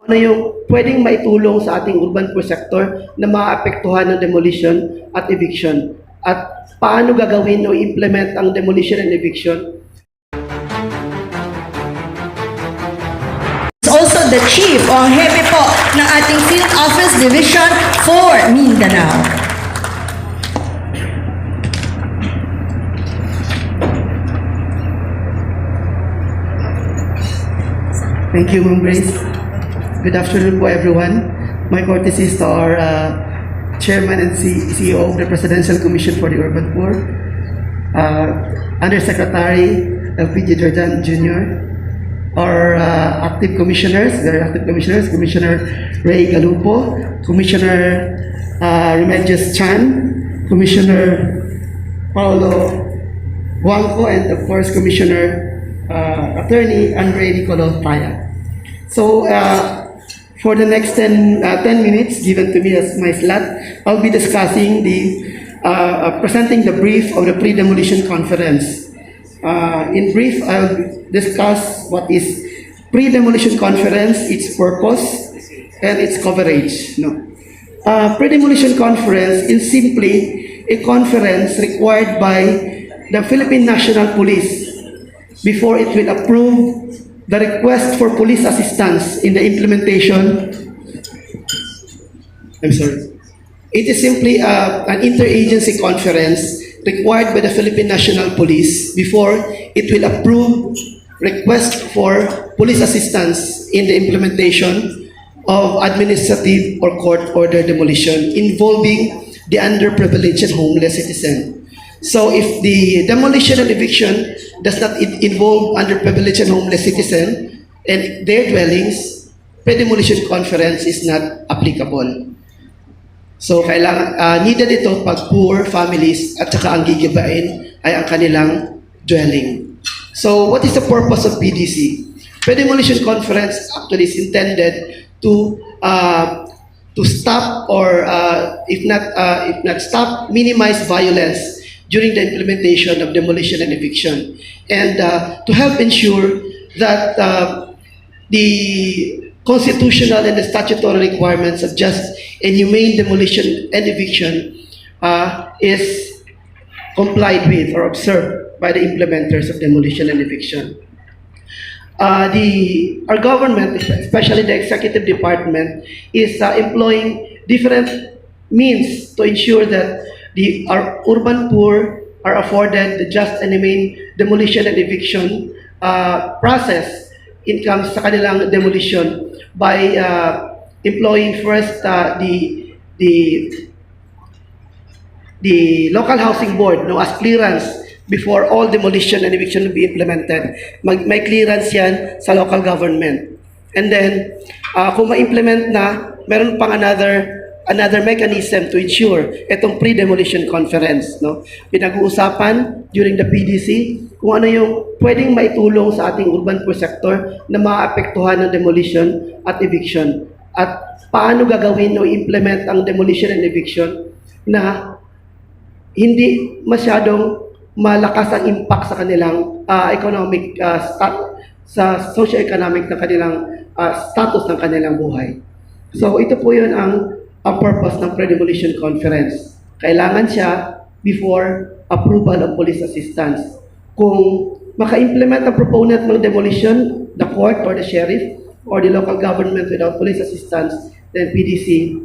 Ano yung pwedeng maitulong sa ating urban poor sector na maapektuhan ng demolition at eviction? At paano gagawin o implement ang demolition and eviction? Also the Chief o ang hepe po ng ating Field Office Division for Mindanao. Thank you, Ma'am Grace. Good afternoon po, everyone. My courtesies to our Chairman and CEO of the Presidential Commission for the Urban Poor, Undersecretary LPG Jordan Jr., our active commissioners, very active commissioners, Commissioner Ray Galupo, Commissioner Remedios Chan, Commissioner Paulo Guangco, and of course, Commissioner Attorney Andre Nicolo Taya. So, for the next 10 minutes given to me as my slot, I'll be discussing presenting the brief of the pre-demolition conference. In brief, I'll discuss what is pre-demolition conference, its purpose, and its coverage. Pre-demolition conference is simply a conference required by the Philippine National Police before it will approve the request for police assistance in the implementation. It is simply an interagency conference required by the Philippine National Police before it will approve request for police assistance in the implementation of administrative or court order demolition involving the underprivileged and homeless citizen. So if the demolition and eviction does not involve underprivileged and homeless citizen and their dwellings, pre-demolition conference is not applicable. So kailangan needed ito pag poor families at saka ang gigibain ay ang kanilang dwelling. So what is the purpose of PDC? Pre-demolition conference actually is intended to stop or if not stop, minimize violence during the implementation of demolition and eviction, and to help ensure that the constitutional and the statutory requirements of just and humane demolition and eviction is complied with or observed by the implementers of demolition and eviction. Our government, especially the executive department, is employing different means to ensure that our urban poor are afforded the just and humane demolition and eviction process income sa kanilang demolition by employing first the local housing board as clearance before all demolition and eviction will be implemented. May clearance yan sa local government. And then, kung ma-implement na, meron pang another mechanism to ensure itong pre-demolition conference. Pinag-uusapan during the PDC kung ano yung pwedeng maitulong sa ating urban poor sector na maapektuhan ng demolition at eviction. At paano gagawin o implement ang demolition and eviction na hindi masyadong malakas ang impact sa kanilang economic sa socio-economic na kanilang status ng kanilang buhay. So ito po yun ang purpose ng pre-demolition conference. Kailangan siya before approval of police assistance. Kung maka-implement ang proponent ng demolition, the court or the sheriff or the local government without police assistance, then PDC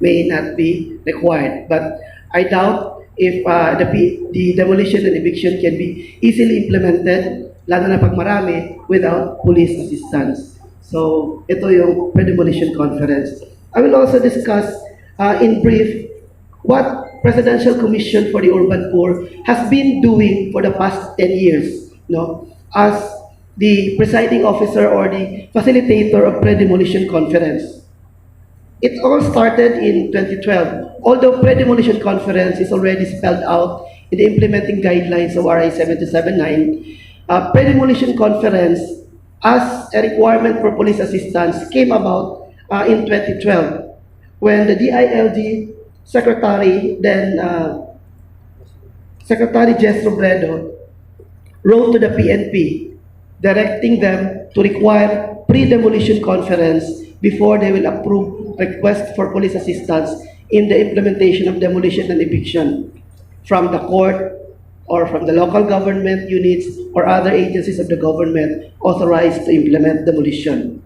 may not be required. But I doubt if the demolition and eviction can be easily implemented, lalo na pag marami, without police assistance. So ito yung pre-demolition conference. I will also discuss in brief what Presidential Commission for the Urban Poor has been doing for the past 10 years, as the presiding officer or the facilitator of pre-demolition conference. It all started in 2012. Although pre-demolition conference is already spelled out in the implementing guidelines of RA 779, pre-demolition conference as a requirement for police assistance came about in 2012 when the DILG Secretary, then Secretary Jess Robredo, wrote to the PNP directing them to require pre-demolition conference before they will approve request for police assistance in the implementation of demolition and eviction from the court or from the local government units or other agencies of the government authorized to implement demolition.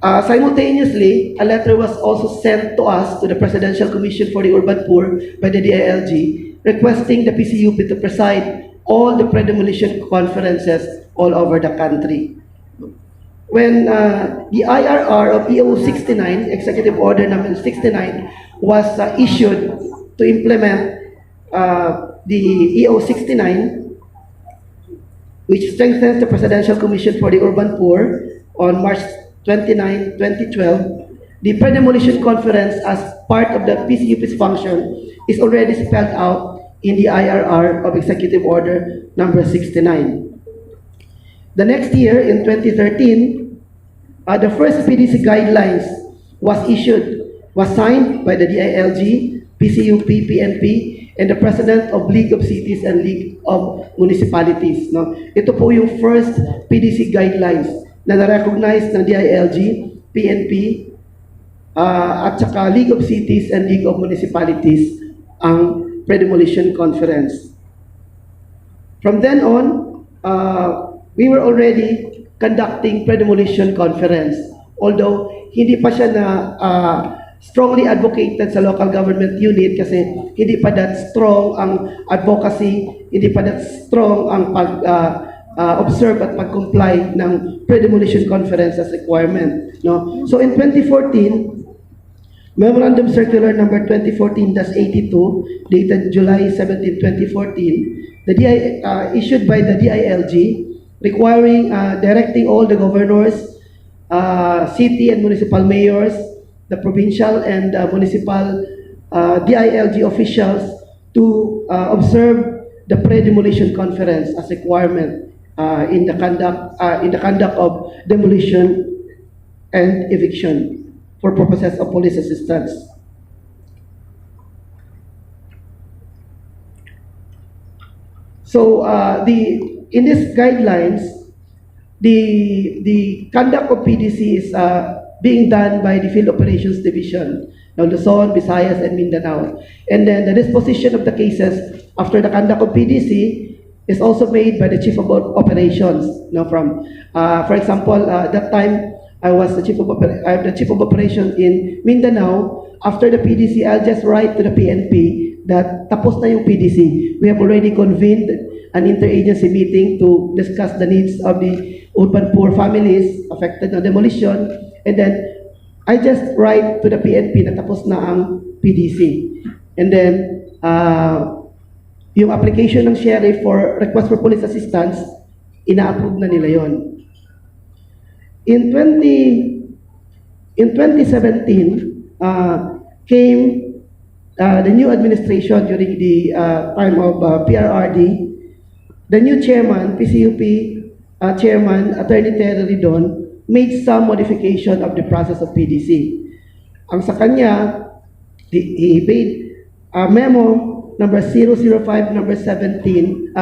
Simultaneously, a letter was also sent to us, to the Presidential Commission for the Urban Poor by the DILG, requesting the PCUP to preside all the pre-demolition conferences all over the country. When the IRR of EO 69, Executive Order number 69, was issued to implement the EO 69, which strengthens the Presidential Commission for the Urban Poor on March 29, 2012, the pre-demolition conference as part of the PCUP's function is already spelled out in the IRR of Executive Order number 69. The next year, in 2013, the first PDC guidelines was signed by the DILG, PCUP, PNP, and the President of League of Cities and League of Municipalities. No? Ito po yung first PDC guidelines na na-recognize ng DILG, PNP, at saka League of Cities and League of Municipalities ang pre-demolition conference. From then on, we were already conducting pre-demolition conference. Although hindi pa siya na strongly advocated sa local government unit kasi hindi pa that strong ang advocacy, hindi pa that strong ang observe at pag-comply ng pre-demolition conference as requirement. No? So in 2014, Memorandum Circular number 2014-82, dated July 17, 2014, issued by the DILG, requiring, directing all the governors, city and municipal mayors, the provincial and municipal DILG officials to observe the pre-demolition conference as requirement in the conduct of demolition and eviction for purposes of police assistance. So in these guidelines, the conduct of PDC is being done by the Field Operations Division of Luzon, Visayas, and Mindanao. And then the disposition of the cases after the conduct of PDC is also made by the Chief of Operations. No, from, for example, that time I was the Chief of Operations in Mindanao. After the PDC, I'll just write to the PNP that tapos na yung PDC. We have already convened an interagency meeting to discuss the needs of the urban poor families affected na demolition. And then I just write to the PNP na tapos na ang PDC. And then yung application ng sheriff for request for police assistance, ina-approve na nila yon. In 2017, came the new administration during the time of PRRD. The new chairman, PCUP chairman, Attorney Terry Ridon, made some modification of the process of PDC. Ang sa kanya, he made a memo number 005, number 17,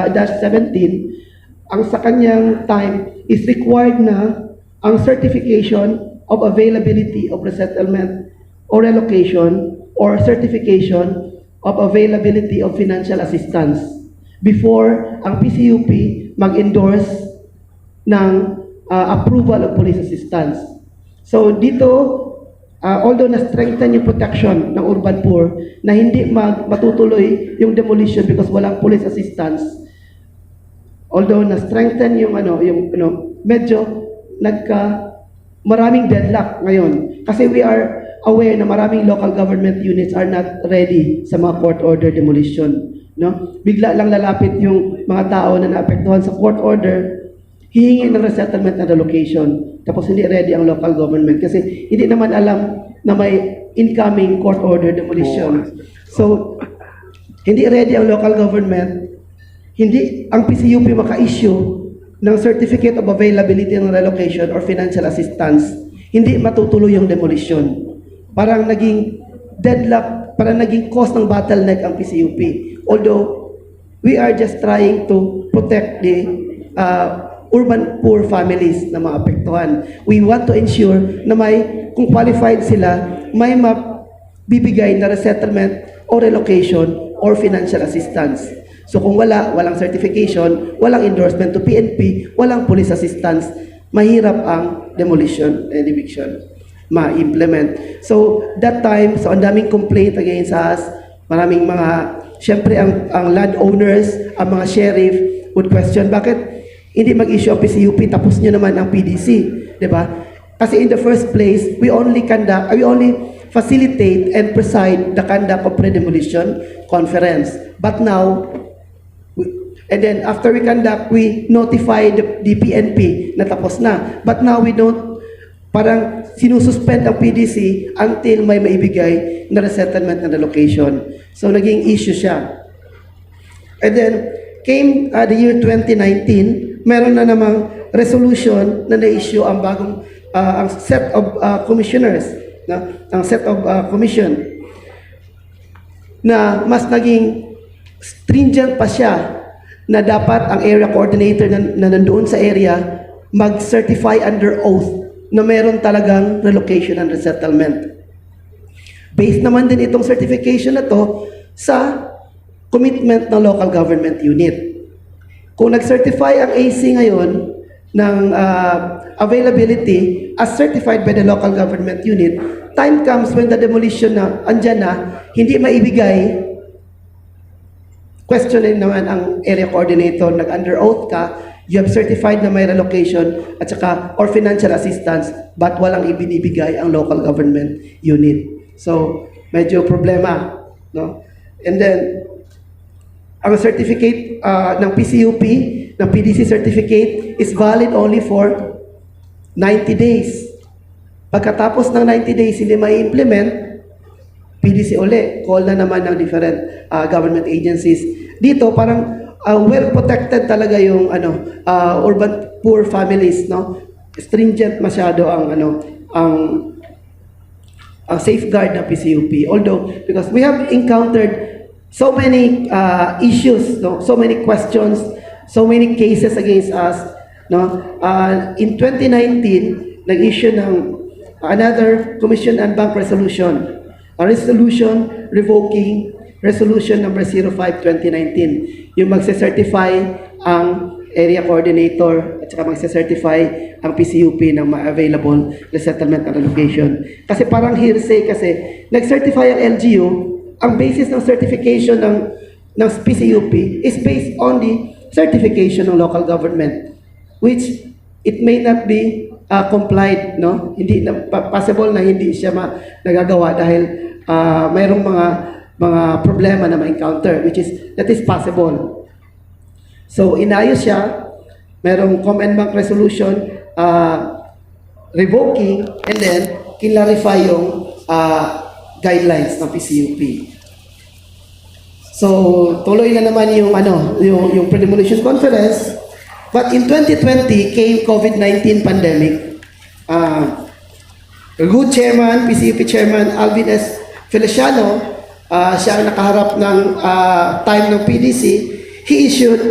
ang sa kanyang time is required na ang certification of availability of resettlement or relocation or certification of availability of financial assistance before ang PCUP mag-endorse ng approval of police assistance. So dito, although na-strengthen yung protection ng urban poor, na hindi matutuloy yung demolition because walang police assistance, although na-strengthen yung medyo maraming deadlock ngayon. Kasi we are aware na maraming local government units are not ready sa mga court order demolition. No? Bigla lang lalapit yung mga tao na naapektuhan sa court order, hihingi ng resettlement and relocation. Tapos hindi ready ang local government kasi hindi naman alam na may incoming court order demolition. So, hindi ready ang local government, hindi ang PCUP maka-issue ng certificate of availability ng relocation or financial assistance, hindi matutuloy yung demolition. Parang naging deadlock, parang naging cause ng bottleneck ang PCUP. Although, we are just trying to protect the urban poor families na mga apektuhan. We want to ensure na kung qualified sila, may mabibigay na resettlement or relocation or financial assistance. So kung walang certification, walang endorsement to PNP, walang police assistance, mahirap ang demolition and eviction ma-implement. So that time, so ang daming complaint against us, maraming syempre ang landowners, ang mga sheriff would question, bakit hindi mag-issue ang PCUP, tapos nyo naman ang PDC, di ba? Kasi in the first place, we only facilitate and preside the conduct of pre-demolition conference. But now, and then after we conduct, we notify the PNP na tapos na. But now we don't, parang sinususpend ang PDC until may maibigay na resettlement na relocation. So naging issue siya. And then came the year 2019, meron na namang resolution na na-issue ang bagong ang set of commissioners, ang set of commission na mas naging stringent pa siya na dapat ang area coordinator na nandoon sa area mag-certify under oath na meron talagang relocation and resettlement. Based naman din itong certification na to sa commitment ng local government unit. Kung nag-certify ang AC ngayon ng availability as certified by the local government unit, time comes when the demolition na andyan na, hindi maibigay, questionin naman ang area coordinator, nag-under oath ka, you have certified na may relocation at saka or financial assistance, but walang ibinibigay ang local government unit. So, medyo problema, no? And then, ang certificate ng PCUP, ng PDC certificate is valid only for 90 days. Pagkatapos ng 90 days, hindi mai-implement, PDC uli, call na naman ng different government agencies. Dito, parang well protected talaga yung urban poor families, no? Stringent masyado ang safeguard ng PCUP. Although because we have encountered so many issues, no? So many questions, so many cases against us, no? In 2019, nag-issue ng another Commission and Bank resolution, a resolution revoking Resolution number 05-2019, yung magse-certify ang area coordinator at saka magse-certify ang PCUP ng available resettlement and relocation. Kasi parang hearsay kasi nag-certify ang LGU, ang basis ng certification ng PCUP is based on the certification ng local government, which it may not be complied, no? Hindi na possible na hindi siya nagagawa dahil mayroong mga problema na ma-encounter, that is possible. So, inayos siya, merong Command Bank resolution revoking, and then, clarify yung guidelines ng PCUP. So, tuloy na naman yung pre-demolition conference, but in 2020, came COVID-19 pandemic. Good chairman, PCUP chairman, Alvin S. Feliciano, siya ang nakaharap ng time ng PDC, he issued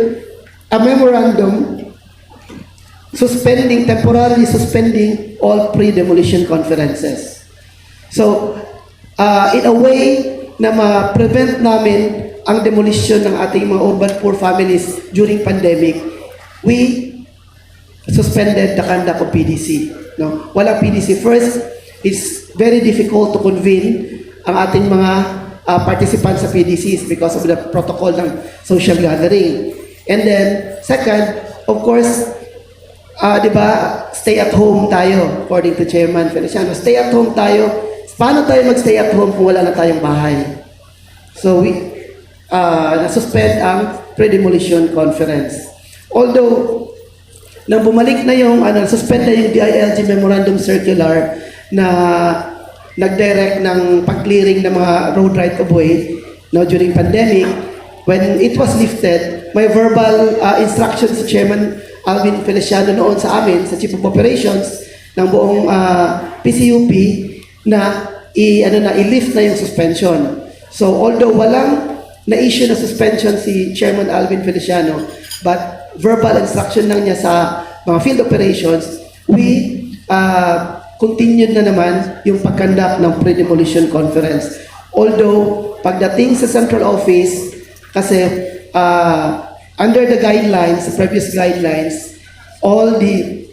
a memorandum temporarily suspending all pre-demolition conferences. So, in a way na ma-prevent namin ang demolition ng ating mga urban poor families during pandemic, we suspended the conduct of PDC. No? Walang PDC. First, it's very difficult to convene ang ating mga participants sa PDCs because of the protocol ng social gathering. And then, second, of course, di ba, stay at home tayo, according to Chairman Feliciano. Stay at home tayo. Paano tayo mag-stay at home kung wala na tayong bahay? So, we nasuspend ang pre-demolition conference. Although, nang bumalik na yung, suspend na yung DILG Memorandum Circular na nag-direct ng pag-clearing ng mga road right-of-way during pandemic, when it was lifted, may verbal instructions si Chairman Alvin Feliciano noon sa amin, sa Chief of Operations ng buong PCUP, na i-lift na yung suspension. So although walang na-issue na suspension si Chairman Alvin Feliciano, but verbal instruction lang niya sa mga field operations, we continued na naman yung pag-conduct ng pre-demolition conference. Although, pagdating sa central office, kasi under the guidelines, the previous guidelines, all the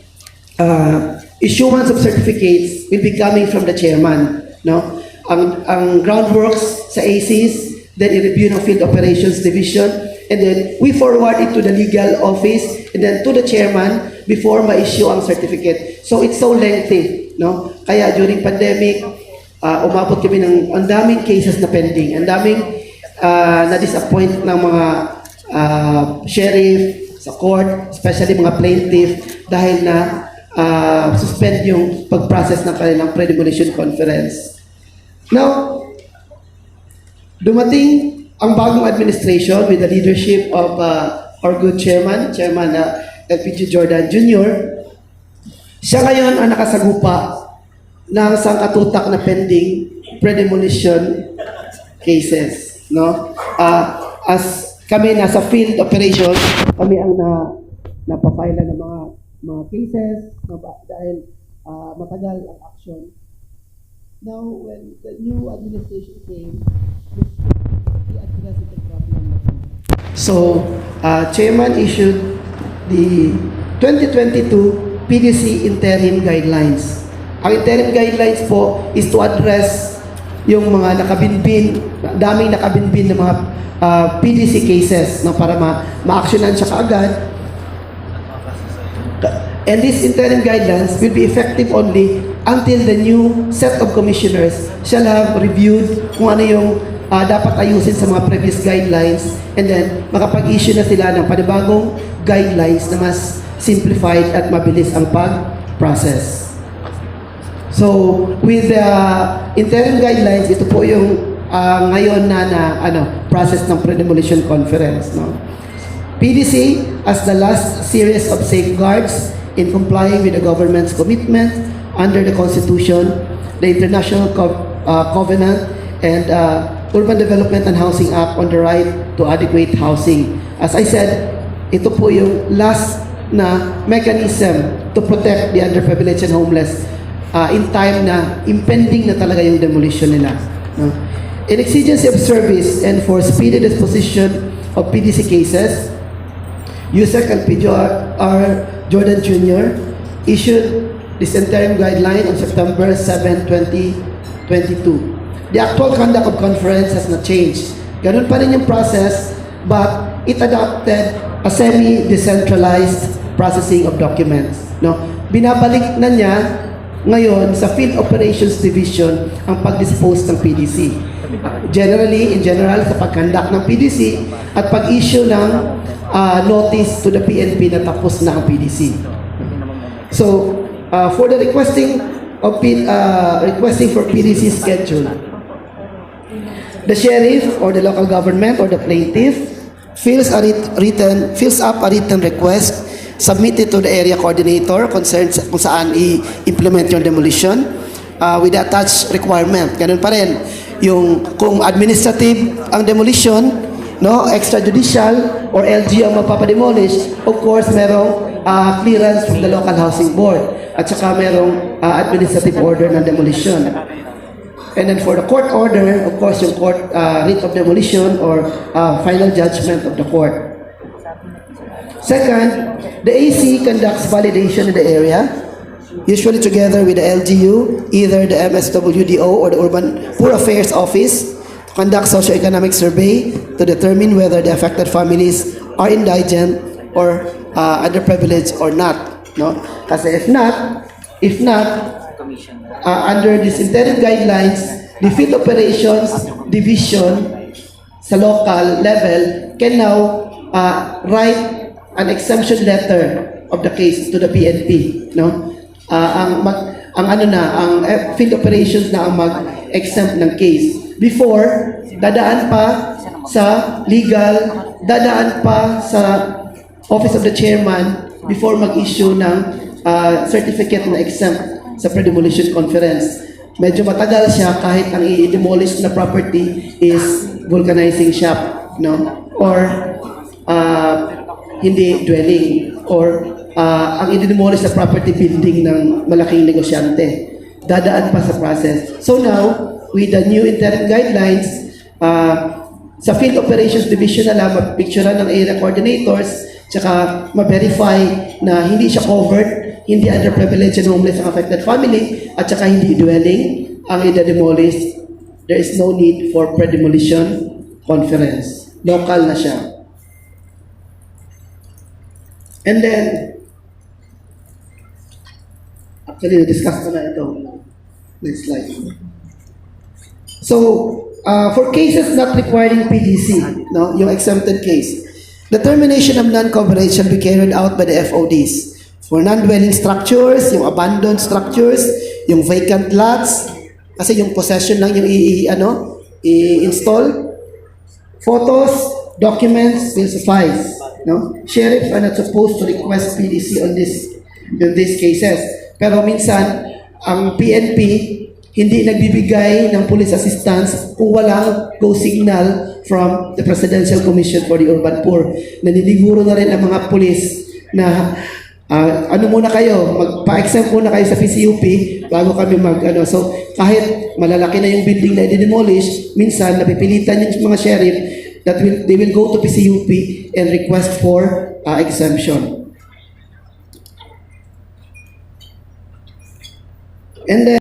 issuance of certificates will be coming from the chairman. No? Ang groundworks sa ACs, then i-review ng Field Operations Division, and then we forward it to the legal office, and then to the chairman before ma-issue ang certificate. So it's so lengthy. No? Kaya during pandemic, umabot kami ng ang daming cases na pending, ang daming na-disappoint ng mga sheriff sa court, especially mga plaintiff, dahil na suspend yung pag-process ng kanilang pre-demolition conference. Now, dumating ang bagong administration with the leadership of our good chairman, LPG Jordan Jr. Siya ngayon ang nakasagupa ng sangkatutak na pending pre-demolition cases. No? As kami nasa field operation, kami ang napapila ng mga cases dahil matagal ang action. Now, when the new administration came, we addressed the problem. So, Chairman issued the 2022 PDC Interim Guidelines. Ang interim guidelines po is to address yung mga nakabinbin, daming nakabinbin na mga PDC cases no, para ma-actionan siya kaagad. And these interim guidelines will be effective only until the new set of commissioners shall have reviewed kung ano yung dapat ayusin sa mga previous guidelines, and then makapag-issue na sila ng panibagong guidelines na mas simplified at mabilis ang pag-process. So, with the interim guidelines, ito po yung ngayon na process ng pre-demolition conference. No? PDC, as the last series of safeguards in complying with the government's commitment under the Constitution, the International Covenant, and Urban Development and Housing Act on the right to adequate housing. As I said, ito po yung last na mechanism to protect the underprivileged and homeless in time na impending na talaga yung demolition nila. No? In exigency of service and for speedy disposition of PDC cases, USEC and PJR Jordan Jr. issued this interim guideline on September 7, 2022. The actual conduct of conference has not changed. Ganun pa rin yung process, but it adopted a semi-decentralized processing of documents. No? Binabalik na niya ngayon sa Field Operations Division ang pag-dispose ng PDC. Generally, in general, sa pag-conduct ng PDC at pag-issue ng notice to the PNP na tapos na ang PDC. So, for the requesting for PDC schedule, the sheriff or the local government or the plaintiff fills up a written request submitted to the area coordinator concerned kung saan i-implement yung demolition with the attached requirement. Ganun pa rin. Yung kung administrative ang demolition, no, extrajudicial or LG ang magpapademolish, of course, merong clearance from the local housing board at saka merong administrative order ng demolition. And then for the court order, of course, yung court writ of demolition or final judgment of the court. Second, the AC conducts validation in the area, usually together with the LGU, either the MSWDO or the Urban Poor Affairs Office, to conduct socio-economic survey to determine whether the affected families are indigent or underprivileged or not. No? Kasi if not, under these interim guidelines, the Field Operations Division sa local level can now write an exemption letter of the case to the PNP. No? Ang Field Operations na ang mag-exempt ng case. Before, dadaan pa sa legal, dadaan pa sa Office of the Chairman before mag-issue ng certificate na exempt sa pre-demolition conference. Medyo matagal siya kahit ang i-demolish na property is vulcanizing shop, no? Or hindi dwelling or ang i-demolish na property building ng malaking negosyante. Dadaan pa sa process. So now, with the new interim guidelines, sa Field Operations Division na lang, mapicturean ng area coordinators, tsaka ma-verify na hindi siya covered, hindi underprivileged and homeless ang affected family, at tsaka hindi dwelling ang i-demolish. There is no need for pre-demolition conference. Local na siya. And then, actually, na-discuss ko na ito. Next slide. So, for cases not requiring PDC, no, yung exempted case, the termination of non-coverage shall be carried out by the FODs. For non-dwelling structures, yung abandoned structures, yung vacant lots, kasi yung possession lang yung i-install. Photos, documents will suffice. No? Sheriff are not supposed to request PDC on these cases. Pero minsan, ang PNP hindi nagbibigay ng police assistance kung walang go signal from the Presidential Commission for the Urban Poor. Naniniguro na rin ang mga police na ano muna kayo, magpa-exempt muna kayo sa PCUP bago kami So, kahit malalaki na yung building na i-demolish, minsan napipilitan yung mga sheriff that they will go to PCUP and request for exemption. And then,